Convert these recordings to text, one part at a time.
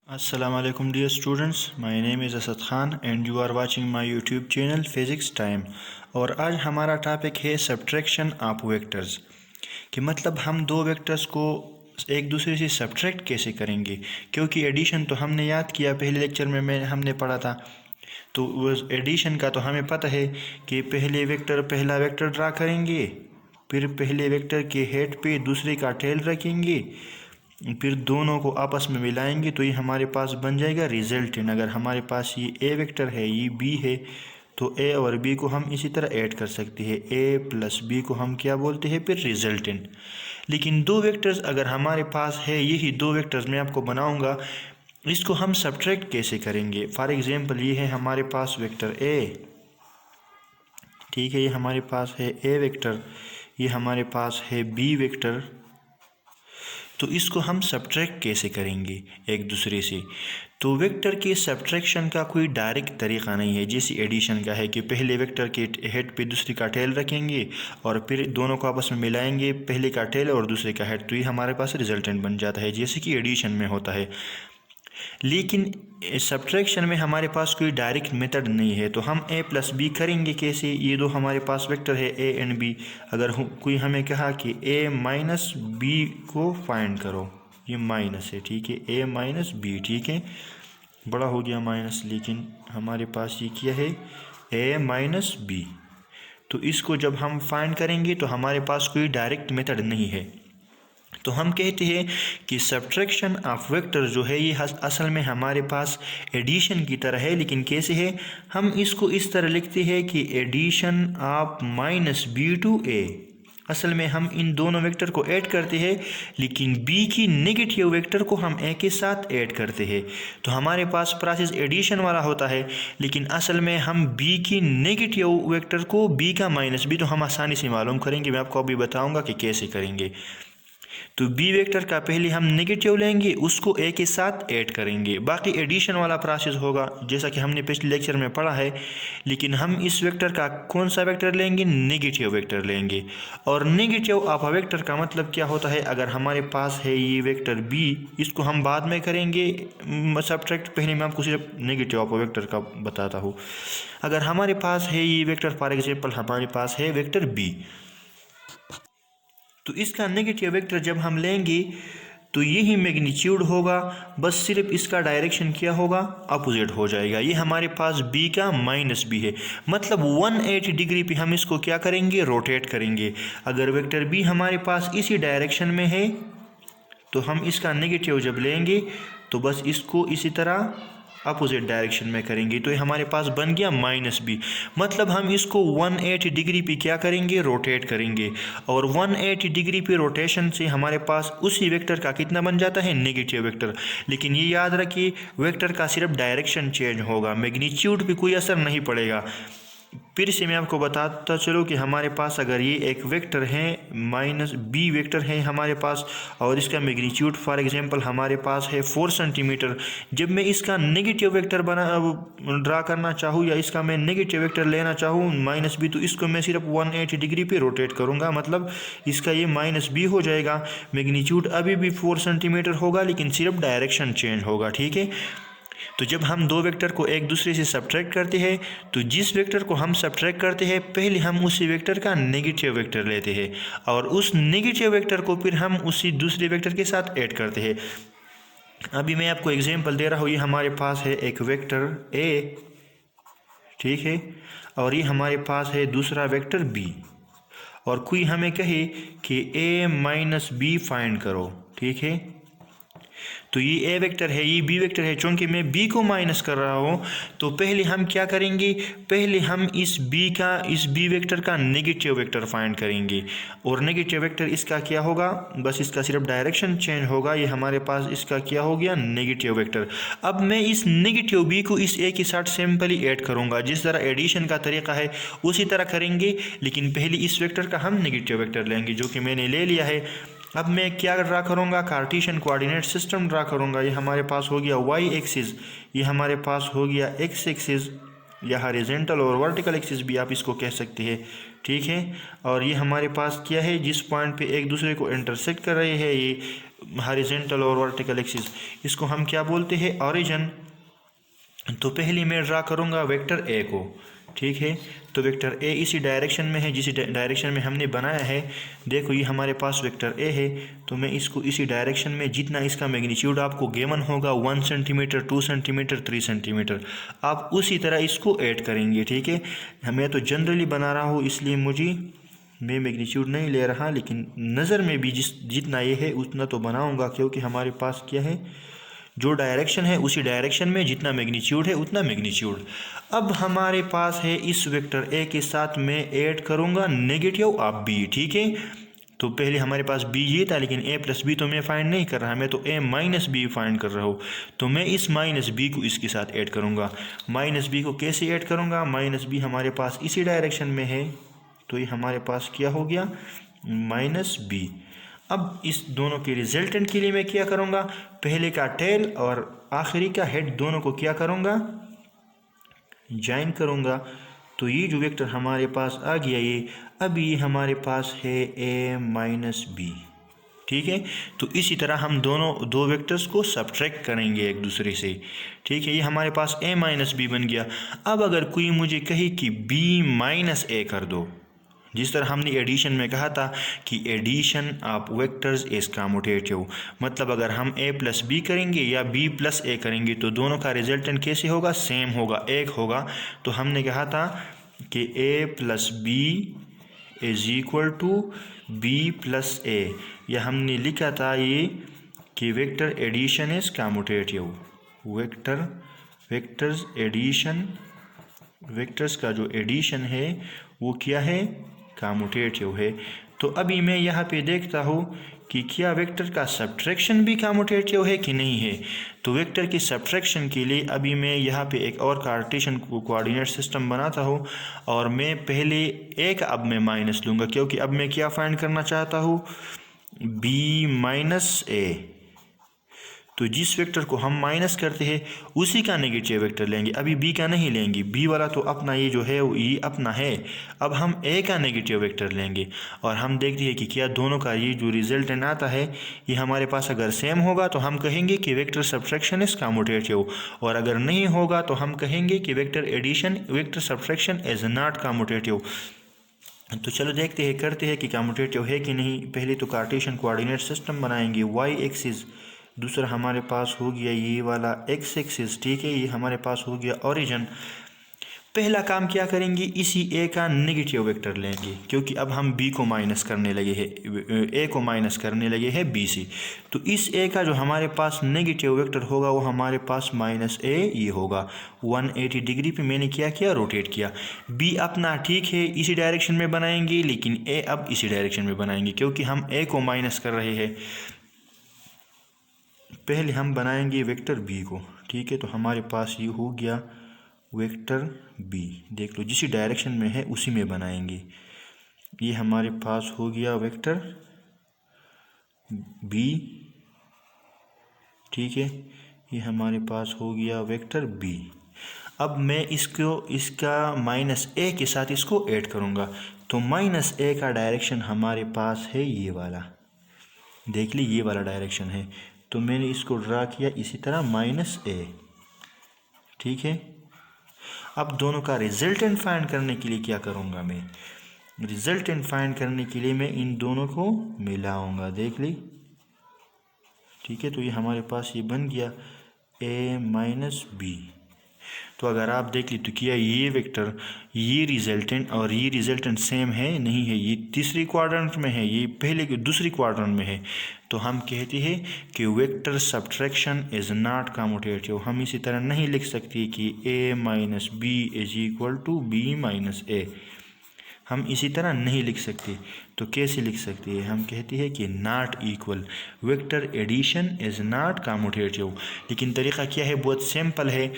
Assalamualaikum dear students, my name is Asad Khan and you are watching my YouTube channel Physics Time। और आज हमारा topic है subtraction of vectors कि मतलब हम दो वेक्टर्स को एक दूसरे से सब्ट्रैक्ट कैसे करेंगे, क्योंकि एडिशन तो हमने याद किया पहले लेक्चर में हमने पढ़ा था। तो वो एडिशन का तो हमें पता है कि पहला वेक्टर ड्रा करेंगे, फिर पहले वेक्टर के हेड पे दूसरे का टेल रखेंगे, फिर दोनों को आपस में मिलाएंगे तो ये हमारे पास बन जाएगा रिजल्टेंट। अगर हमारे पास ये ए वेक्टर है, ये बी है, तो ए और बी को हम इसी तरह ऐड कर सकते हैं। ए प्लस बी को हम क्या बोलते हैं, फिर रिजल्टेंट। लेकिन दो वेक्टर्स अगर हमारे पास है, यही दो वेक्टर्स मैं आपको बनाऊंगा, इसको हम सब्ट्रैक्ट कैसे करेंगे। फॉर एग्जांपल ये है हमारे पास वेक्टर ए, ठीक है, ये हमारे पास है ए वेक्टर, ये हमारे पास है बी वेक्टर। तो इसको हम सब्ट्रैक्ट कैसे करेंगे एक दूसरे से। तो वेक्टर के सब्ट्रैक्शन का कोई डायरेक्ट तरीक़ा नहीं है, जैसे एडिशन का है कि पहले वेक्टर के हेड पे दूसरे का टेल रखेंगे और फिर दोनों को आपस में मिलाएंगे, पहले का टेल और दूसरे का हेड, तो ये हमारे पास रिजल्टेंट बन जाता है, जैसे कि एडिशन में होता है। लेकिन सब्ट्रैक्शन में हमारे पास कोई डायरेक्ट मेथड नहीं है, तो हम ए प्लस बी करेंगे कैसे। ये दो हमारे पास वेक्टर है ए एंड बी, अगर कोई हमें कहा कि ए माइनस बी को फाइंड करो, ये माइनस है, ठीक है, ए माइनस बी, ठीक है, बड़ा हो गया माइनस, लेकिन हमारे पास ये क्या है, ए माइनस बी। तो इसको जब हम फाइंड करेंगे तो हमारे पास कोई डायरेक्ट मेथड नहीं है, तो हम कहते हैं कि सब्ट्रैक्शन ऑफ वेक्टर जो है ये असल में हमारे पास एडिशन की तरह है। लेकिन कैसे है, हम इसको इस तरह लिखते हैं कि addition of minus B to A. असल में हम इन दोनों वेक्टर को ऐड करते हैं, लेकिन b की नेगेटिव वेक्टर को हम a के साथ ऐड करते हैं, तो हमारे पास प्रोसेस एडिशन वाला होता है। लेकिन असल में हम b की नेगेटिव वेक्टर को b का माइनस b तो हम आसानी से मालूम करेंगे, मैं आपको अभी बताऊंगा कि कैसे करेंगे। तो b वेक्टर का पहले हम नेगेटिव लेंगे, उसको a के साथ ऐड करेंगे, बाकी एडिशन वाला प्रोसेस होगा जैसा कि हमने पिछले लेक्चर में पढ़ा है। लेकिन हम इस वेक्टर का कौन सा वेक्टर लेंगे, नेगेटिव वेक्टर लेंगे। और नेगेटिव ऑफ अ वेक्टर का मतलब क्या होता है, अगर हमारे पास है ये वेक्टर b, इसको हम बाद में करेंगे सब्ट्रैक्ट, पहले मैं आपको सिर्फ नेगेटिव ऑफ अ वेक्टर का बताता हूँ। अगर हमारे पास है ये वेक्टर, फॉर एग्जाम्पल हमारे पास है वेक्टर b, तो इसका नेगेटिव वेक्टर जब हम लेंगे तो यही मैग्नीट्यूड होगा, बस सिर्फ इसका डायरेक्शन क्या होगा, अपोजिट हो जाएगा। ये हमारे पास b का माइनस b है, मतलब 180 डिग्री पे हम इसको क्या करेंगे, रोटेट करेंगे। अगर वेक्टर b हमारे पास इसी डायरेक्शन में है तो हम इसका नेगेटिव जब लेंगे तो बस इसको इसी तरह अपोजिट डायरेक्शन में करेंगे, तो ये हमारे पास बन गया माइनस बी। मतलब हम इसको 180 डिग्री पे क्या करेंगे, रोटेट करेंगे, और 180 डिग्री पे रोटेशन से हमारे पास उसी वेक्टर का कितना बन जाता है, नेगेटिव वेक्टर। लेकिन ये याद रखिए, वेक्टर का सिर्फ डायरेक्शन चेंज होगा, मैग्नीट्यूड पे कोई असर नहीं पड़ेगा। फिर से मैं आपको बताता चलो कि हमारे पास अगर ये एक वेक्टर है, माइनस बी वेक्टर है हमारे पास, और इसका मैग्नीट्यूड फॉर एग्जांपल हमारे पास है 4 सेंटीमीटर। जब मैं इसका नेगेटिव वेक्टर ड्रा करना चाहूँ या इसका मैं नेगेटिव वेक्टर लेना चाहूँ माइनस बी, तो इसको मैं सिर्फ 180 डिग्री पे रोटेट करूँगा, मतलब इसका ये माइनस बी हो जाएगा। मैग्नीट्यूड अभी भी 4 सेंटीमीटर होगा, लेकिन सिर्फ डायरेक्शन चेंज होगा, ठीक है। तो जब हम दो वेक्टर को एक दूसरे से सब्ट्रैक्ट करते हैं, तो जिस वेक्टर को हम सब्ट्रैक्ट करते हैं पहले हम उसी वेक्टर का नेगेटिव वेक्टर लेते हैं, और उस नेगेटिव वेक्टर को फिर हम उसी दूसरे वेक्टर के साथ ऐड करते हैं। अभी मैं आपको एग्जांपल दे रहा हूँ, ये हमारे पास है एक वेक्टर ए, ठीक है, और ये हमारे पास है दूसरा वेक्टर बी, और कोई हमें कहे कि ए माइनस बी फाइंड करो, ठीक है। तो ये ए वेक्टर है, ये बी वेक्टर है, चूँकि मैं बी को माइनस कर रहा हूँ, तो पहले हम क्या करेंगे, पहले हम इस बी वेक्टर का नेगेटिव वेक्टर फाइंड करेंगे। और नेगेटिव वेक्टर इसका क्या होगा, बस इसका सिर्फ डायरेक्शन चेंज होगा, ये हमारे पास इसका क्या हो गया, नेगेटिव वेक्टर। अब मैं इस नेगेटिव बी को इस ए के साथ सिंपली ऐड करूँगा, जिस तरह एडिशन का तरीका है उसी तरह करेंगे। लेकिन पहले इस वेक्टर का हम नेगेटिव वेक्टर लेंगे, जो कि मैंने ले लिया है। अब मैं क्या ड्रा करूँगा, कार्टेशियन कोऑर्डिनेट सिस्टम ड्रा करूँगा। ये हमारे पास हो गया वाई एक्सिस, ये हमारे पास हो गया एक्स एक्सिस, या हॉरिजॉन्टल और वर्टिकल एक्सिस भी आप इसको कह सकते हैं, ठीक है। और ये हमारे पास क्या है, जिस पॉइंट पे एक दूसरे को इंटरसेक्ट कर रहे हैं, ये हॉरिजॉन्टल और वर्टिकल एक्सिस, इसको हम क्या बोलते हैं, ओरिजिन। तो पहले मैं ड्रा करूँगा वेक्टर ए को, ठीक है। तो वेक्टर ए इसी डायरेक्शन में है जिस डायरेक्शन में हमने बनाया है। देखो ये हमारे पास वेक्टर ए है, तो मैं इसको इसी डायरेक्शन में, जितना इसका मैग्नीट्यूड आपको गिवन होगा 1 सेंटीमीटर, 2 सेंटीमीटर, 3 सेंटीमीटर, आप उसी तरह इसको ऐड करेंगे, ठीक है। मैं तो जनरली बना रहा हूँ, इसलिए मैं मैग्नीट्यूड नहीं ले रहा, लेकिन नज़र में भी जितना ये है उतना तो बनाऊँगा, क्योंकि हमारे पास क्या है, जो डायरेक्शन है उसी डायरेक्शन में जितना मैग्नीट्यूड है उतना मैग्नीट्यूड। अब हमारे पास है इस वेक्टर ए के साथ मैं ऐड करूँगा नेगेटिव ऑफ बी, ठीक है। तो पहले हमारे पास बी ये था, लेकिन ए प्लस बी तो मैं फाइंड नहीं कर रहा, मैं तो ए माइनस बी फाइंड कर रहा हूँ। तो मैं इस माइनस बी को इसके साथ ऐड करूँगा। माइनस बी को कैसे ऐड करूँगा, माइनस बी हमारे पास इसी डायरेक्शन में है, तो ये हमारे पास क्या हो गया, माइनस बी। अब इस दोनों के रिजल्टेंट के लिए मैं क्या करूँगा, पहले का टेल और आखिरी का हेड दोनों को क्या करूँगा, ज्वाइन करूँगा। तो ये जो वेक्टर हमारे पास आ गया, ये अब ये हमारे पास है ए माइनस बी, ठीक है। तो इसी तरह हम दो वेक्टर्स को सब्ट्रैक्ट करेंगे एक दूसरे से, ठीक है। ये हमारे पास ए माइनस बी बन गया। अब अगर कोई मुझे कहे कि बी माइनस ए कर दो, जिस तरह हमने एडिशन में कहा था कि addition of vectors is commutative, मतलब अगर हम ए प्लस बी करेंगे या बी प्लस ए करेंगे तो दोनों का रिजल्टेंट कैसे होगा, सेम होगा, एक होगा। तो हमने कहा था कि A plus B is equal to B plus A, या हमने लिखा था ये कि vector addition is commutative. Vectors addition, vectors का जो एडिशन है वो क्या है, कम्यूटेटिव है। तो अभी मैं यहाँ पे देखता हूँ कि क्या वेक्टर का सब्ट्रैक्शन भी कम्यूटेटिव है कि नहीं है। तो वेक्टर की सब्ट्रैक्शन के लिए अभी मैं यहाँ पे एक और कार्टेशियन कोऑर्डिनेट सिस्टम बनाता हूँ, और मैं पहले एक, अब मैं माइनस लूँगा, क्योंकि अब मैं क्या फाइंड करना चाहता हूँ, बी माइनस ए। तो जिस वेक्टर को हम माइनस करते हैं उसी का नेगेटिव वेक्टर लेंगे, अभी बी का नहीं लेंगे, बी वाला तो अपना ये जो है ये अपना है। अब हम ए का नेगेटिव वेक्टर लेंगे और हम देखते हैं कि क्या दोनों का ये जो रिजल्टेंट आता है ये हमारे पास अगर सेम होगा तो हम कहेंगे कि वेक्टर सब्ट्रैक्शन इज कम्यूटेटिव, और अगर नहीं होगा तो हम कहेंगे कि vector subtraction is not commutative. तो चलो देखते हैं, करते हैं कि कम्यूटेटिव है कि नहीं। पहले तो कार्टेशियन कोऑर्डिनेट सिस्टम बनाएंगे। वाई एक्सिस, दूसरा हमारे पास हो गया ये वाला एक्स एक्सिस, ठीक है। ये हमारे पास हो गया ओरिजिन। पहला काम क्या करेंगे, इसी ए का नेगेटिव वेक्टर लेंगे, क्योंकि अब हम बी को माइनस करने लगे हैं, ए को माइनस करने लगे हैं बी से। तो इस ए का जो हमारे पास नेगेटिव वेक्टर होगा वो हमारे पास माइनस ए ये होगा। 180 डिग्री पे मैंने क्या किया, रोटेट किया। बी अपना ठीक है इसी डायरेक्शन में बनाएंगे, लेकिन ए अब इसी डायरेक्शन में बनाएंगे, क्योंकि हम ए को माइनस कर रहे हैं। पहले हम बनाएंगे वेक्टर बी को, ठीक है। तो हमारे पास ये हो गया वेक्टर बी, देख लो जिस डायरेक्शन में है उसी में बनाएंगे। ये हमारे पास हो गया वेक्टर बी, ठीक है। ये हमारे पास हो गया वेक्टर बी। अब मैं इसका माइनस ए के साथ इसको ऐड करूँगा। तो माइनस ए का डायरेक्शन हमारे पास है ये वाला, देख ली ये वाला डायरेक्शन है। तो मैंने इसको ड्रा किया इसी तरह माइनस ए, ठीक है। अब दोनों का रिजल्टेंट फाइंड करने के लिए क्या करूँगा, मैं रिजल्टेंट फाइंड करने के लिए मैं इन दोनों को मिलाऊंगा, देख ली, ठीक है। तो ये हमारे पास ये बन गया ए माइनस बी। तो अगर आप देख ली तो क्या ये वेक्टर, ये रिजल्टेंट और ये रिजल्टेंट सेम है, नहीं है, ये तीसरी क्वाड्रेंट में है, ये पहले की दूसरी क्वाड्रेंट में है। तो हम कहते हैं कि vector subtraction is not commutative. हम इसी तरह नहीं लिख सकते कि A minus B is equal to B minus A, हम इसी तरह नहीं लिख सकते। तो कैसे लिख सकते हैं, हम कहते हैं कि not equal, vector addition is not commutative. लेकिन तरीका क्या है, बहुत सिंपल है।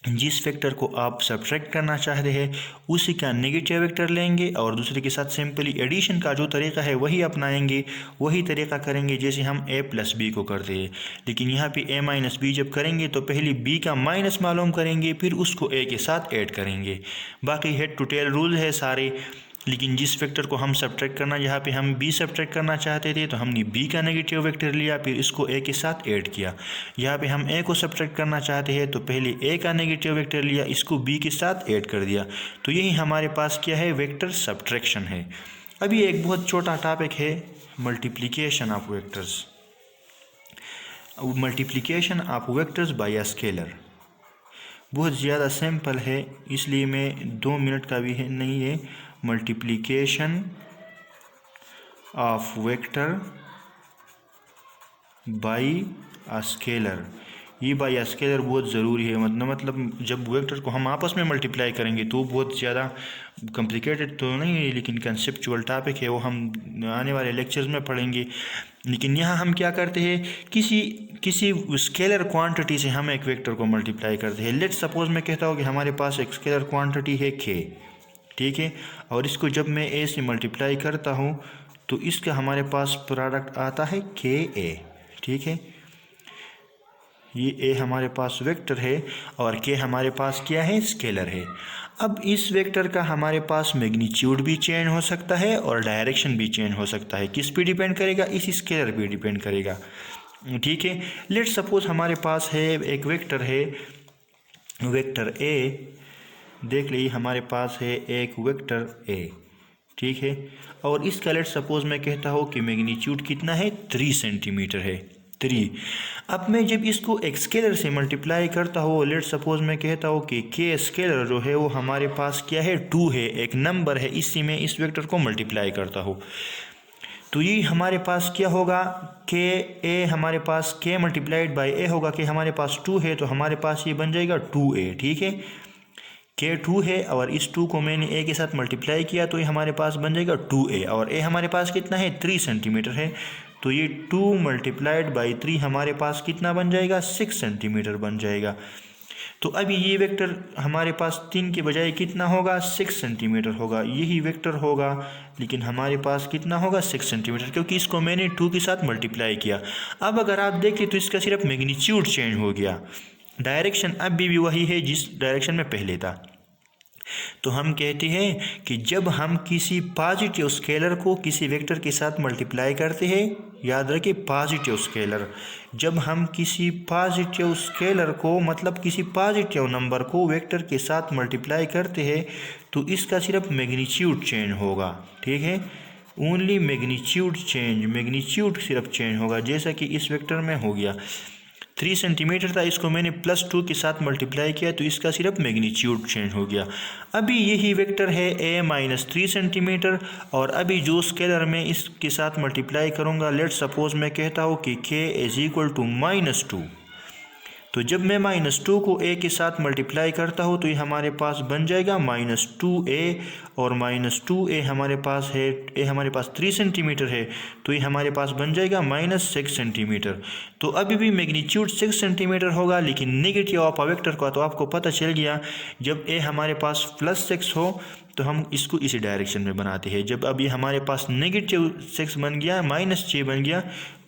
जिस वेक्टर को आप सब्ट्रैक्ट करना चाहते हैं उसी का नेगेटिव वेक्टर लेंगे और दूसरे के साथ सिंपली एडिशन का जो तरीका है वही अपनाएंगे, वही तरीका करेंगे जैसे हम ए प्लस बी को करते हैं। लेकिन यहाँ पे ए माइनस बी जब करेंगे तो पहले बी का माइनस मालूम करेंगे, फिर उसको ए के साथ ऐड करेंगे। बाकी हेड टू टेल रूल है सारे। लेकिन जिस वेक्टर को हम सब्ट्रैक्ट करना, यहाँ पे हम b सब्ट्रैक्ट करना चाहते थे तो हमने b का नेगेटिव वेक्टर लिया, फिर इसको a के साथ ऐड किया। यहाँ पे हम a को सब्ट्रैक्ट करना चाहते हैं तो पहले a का नेगेटिव वेक्टर लिया, इसको b के साथ ऐड कर दिया। तो यही हमारे पास क्या है, वेक्टर सब्ट्रैक्शन है। अभी एक बहुत छोटा टॉपिक है multiplication of vectors, multiplication of vectors bye a scalar. बहुत ज़्यादा सिंपल है, इसलिए मैं 2 मिनट का भी है नहीं है। Multiplication of vector by a scalar, ये बाय अ स्केलर बहुत ज़रूरी है। मतलब जब वेक्टर को हम आपस में मल्टीप्लाई करेंगे तो बहुत ज़्यादा कॉम्प्लिकेटेड तो नहीं है, लेकिन कंसेप्चुअल टॉपिक है, वो हम आने वाले लेक्चर्स में पढ़ेंगे। लेकिन यहाँ हम क्या करते हैं, किसी स्केलर क्वांटिटी से हम एक वेक्टर को मल्टीप्लाई करते हैं। लेट्स सपोज मैं कहता हूँ कि हमारे पास एक स्केलर क्वांटिटी है k, ठीक है, और इसको जब मैं a से मल्टीप्लाई करता हूँ तो इसका हमारे पास प्रोडक्ट आता है ka, ठीक है। ये a हमारे पास वेक्टर है और k हमारे पास क्या है, स्केलर है। अब इस वेक्टर का हमारे पास मैग्नीट्यूड भी चेंज हो सकता है और डायरेक्शन भी चेंज हो सकता है। किस पे डिपेंड करेगा, इस स्केलर पे डिपेंड करेगा, ठीक है। लेट्स सपोज हमारे पास है एक वेक्टर है, वेक्टर a, देख लीजिए हमारे पास है एक वेक्टर a, ठीक है, और इसका लेट्स सपोज मैं कहता हूँ कि मैग्नीट्यूड कितना है, 3 सेंटीमीटर है, 3। अब मैं जब इसको एक स्केलर से मल्टीप्लाई करता हूँ, लेट्स सपोज मैं कहता हूँ कि k स्केलर जो है वो हमारे पास क्या है, 2 है, एक नंबर है, इसी में इस वेक्टर को मल्टीप्लाई करता हूँ तो ये हमारे पास क्या होगा, k a हमारे पास k मल्टीप्लाइड बाई a होगा, कि हमारे पास 2 है तो हमारे पास ये बन जाएगा 2a, ठीक है। k 2 है और इस 2 को मैंने a के साथ मल्टीप्लाई किया तो ये हमारे पास बन जाएगा 2a, और a हमारे पास कितना है, 3 सेंटीमीटर है, तो ये 2 मल्टीप्लाइड बाई 3 हमारे पास कितना बन जाएगा, 6 सेंटीमीटर बन जाएगा। तो अभी ये वेक्टर हमारे पास 3 के बजाय कितना होगा, 6 सेंटीमीटर होगा, यही वेक्टर होगा, लेकिन हमारे पास कितना होगा, 6 सेंटीमीटर, क्योंकि इसको मैंने 2 के साथ मल्टीप्लाई किया। अब अगर आप देखें तो इसका सिर्फ मैग्नीट्यूड चेंज हो गया, डायरेक्शन अब भी वही है जिस डायरेक्शन में पहले था। तो हम कहते हैं कि जब हम किसी पॉजिटिव स्केलर को किसी वेक्टर के साथ मल्टीप्लाई करते हैं, याद रखिए पॉजिटिव स्केलर, जब हम किसी पॉजिटिव स्केलर को मतलब किसी पॉजिटिव नंबर को वेक्टर के साथ मल्टीप्लाई करते हैं तो इसका सिर्फ मैग्नीट्यूड चेंज होगा, ठीक है, ओनली मैग्नीट्यूड चेंज, मैग्नीट्यूड सिर्फ चेंज होगा, जैसा कि इस वेक्टर में हो गया। 3 सेंटीमीटर था, इसको मैंने +2 के साथ मल्टीप्लाई किया तो इसका सिर्फ मैग्नीट्यूड चेंज हो गया। अभी यही वेक्टर है a - 3 सेंटीमीटर, और अभी जो स्केलर में इसके साथ मल्टीप्लाई करूँगा, लेट सपोज मैं कहता हूँ कि k = -2, तो जब मैं -2 को a के साथ मल्टीप्लाई करता हूँ तो ये हमारे पास बन जाएगा -2a, और -2a हमारे पास है, a हमारे पास 3 सेंटीमीटर है तो ये हमारे पास बन जाएगा -6 सेंटीमीटर। तो अभी भी मैग्नीट्यूड 6 सेंटीमीटर होगा, लेकिन नेगेटिव ऑफ अ वेक्टर का तो आपको पता चल गया, जब a हमारे पास +6 हो तो हम इसको इसी डायरेक्शन में बनाते हैं। जब अभी हमारे पास -6 बन गया, -6 बन गया,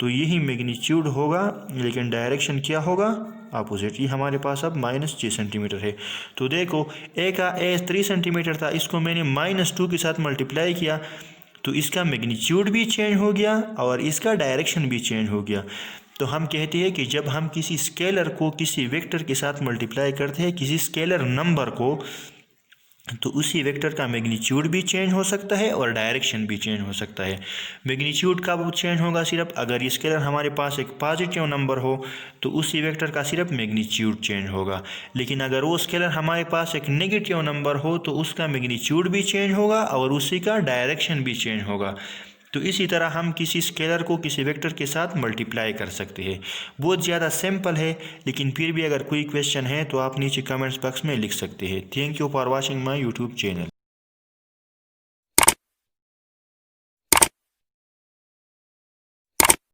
तो यही मैग्नीट्यूड होगा, लेकिन डायरेक्शन क्या होगा, अपोजिट। ये हमारे पास अब -6 सेंटीमीटर है। तो देखो a का 3 सेंटीमीटर था, इसको मैंने -2 के साथ मल्टीप्लाई किया तो इसका मैग्नीट्यूड भी चेंज हो गया और इसका डायरेक्शन भी चेंज हो गया। तो हम कहते हैं कि जब हम किसी स्केलर को किसी वेक्टर के साथ मल्टीप्लाई करते हैं, किसी स्केलर नंबर को, तो उसी वेक्टर का मैग्नीट्यूड भी चेंज हो सकता है और डायरेक्शन भी चेंज हो सकता है। मैग्नीट्यूड कब चेंज होगा, सिर्फ अगर ये स्केलर हमारे पास एक पॉजिटिव नंबर हो तो उसी वेक्टर का सिर्फ मैग्नीट्यूड चेंज होगा, लेकिन अगर वो स्केलर हमारे पास एक नेगेटिव नंबर हो तो उसका मैग्नीट्यूड भी चेंज होगा और उसी का डायरेक्शन भी चेंज होगा। तो इसी तरह हम किसी स्केलर को किसी वेक्टर के साथ मल्टीप्लाई कर सकते हैं। बहुत ज़्यादा सिंपल है, लेकिन फिर भी अगर कोई क्वेश्चन है तो आप नीचे कमेंट्स बॉक्स में लिख सकते हैं। Thank you for watching my YouTube channel.